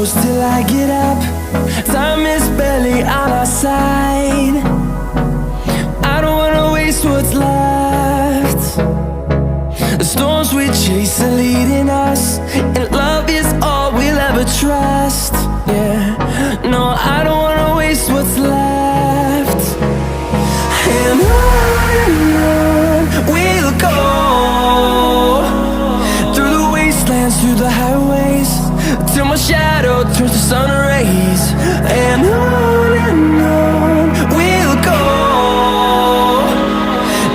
close till I get up. Time is barely on our side. I don't wanna waste what's left. The storms we chase are leading us, and love is all we'll ever trust. Yeah, no, I don't wanna waste what's left. And on we'll go, through the wastelands, through the highways, till my shadow turns to sun rays. And on we'll go,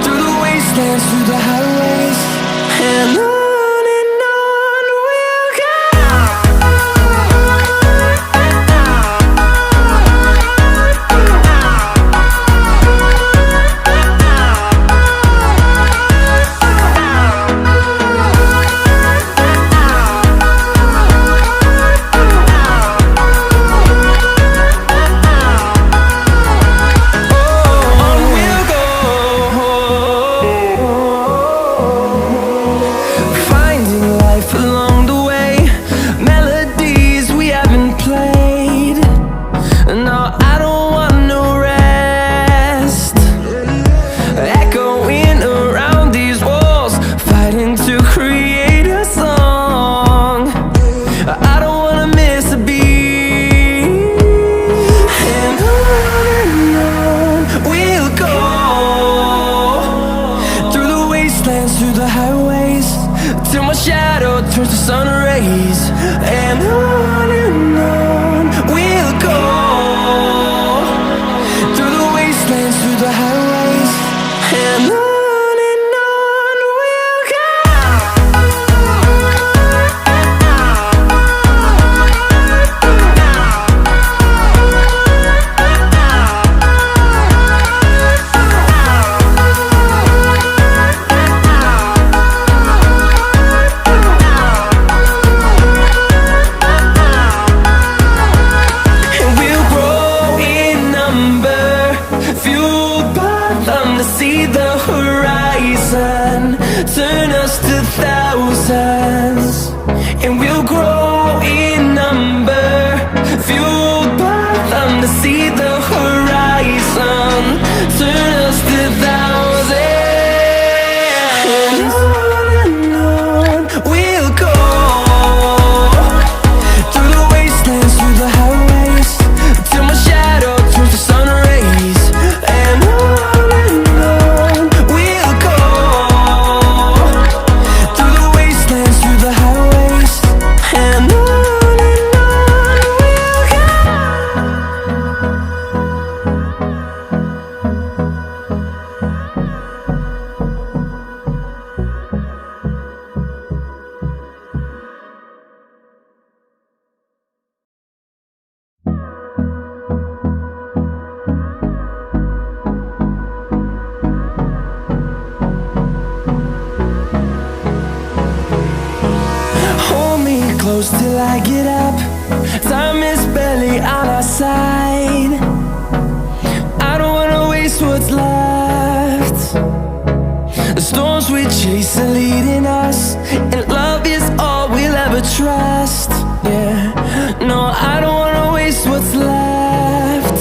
through the wastelands, through the highways, and on we'll go. Through the highways, till my shadow turns to sun rays. And on we'll go, through the wastelands, through the highways, and on we'll go. See the horizon turn us to thousands, and we'll grow in number, fueled by them. To see the horizon turn us to thousands, and on we'll go, through the wastelands, through the highways, till my shadow turns to sun rays. And close till I get up. Time is barely on our side. I don't wanna waste what's left. The storms we chase are leading us, and love is all we'll ever trust. Yeah, no, I don't wanna waste what's left.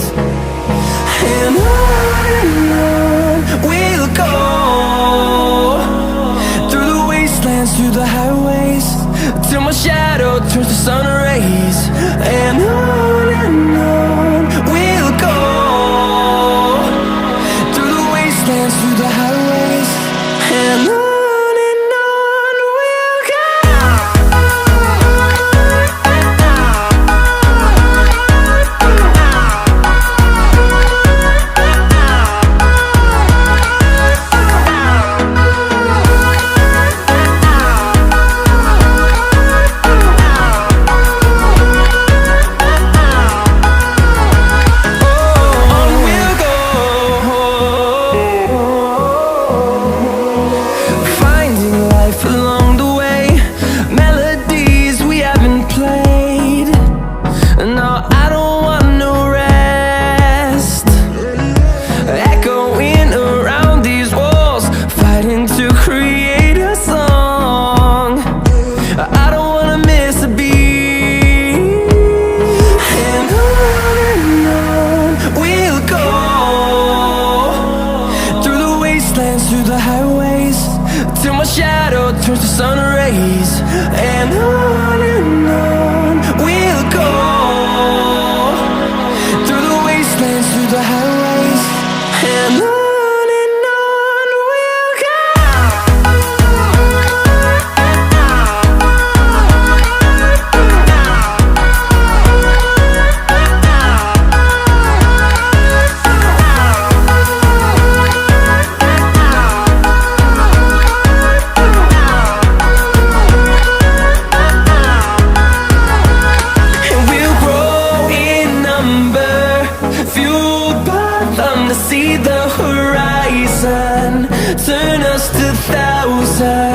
And on we'll go, through the wastelands, through the highways, till my shadow turns to sun rays. And on see the horizon turn us to thousands.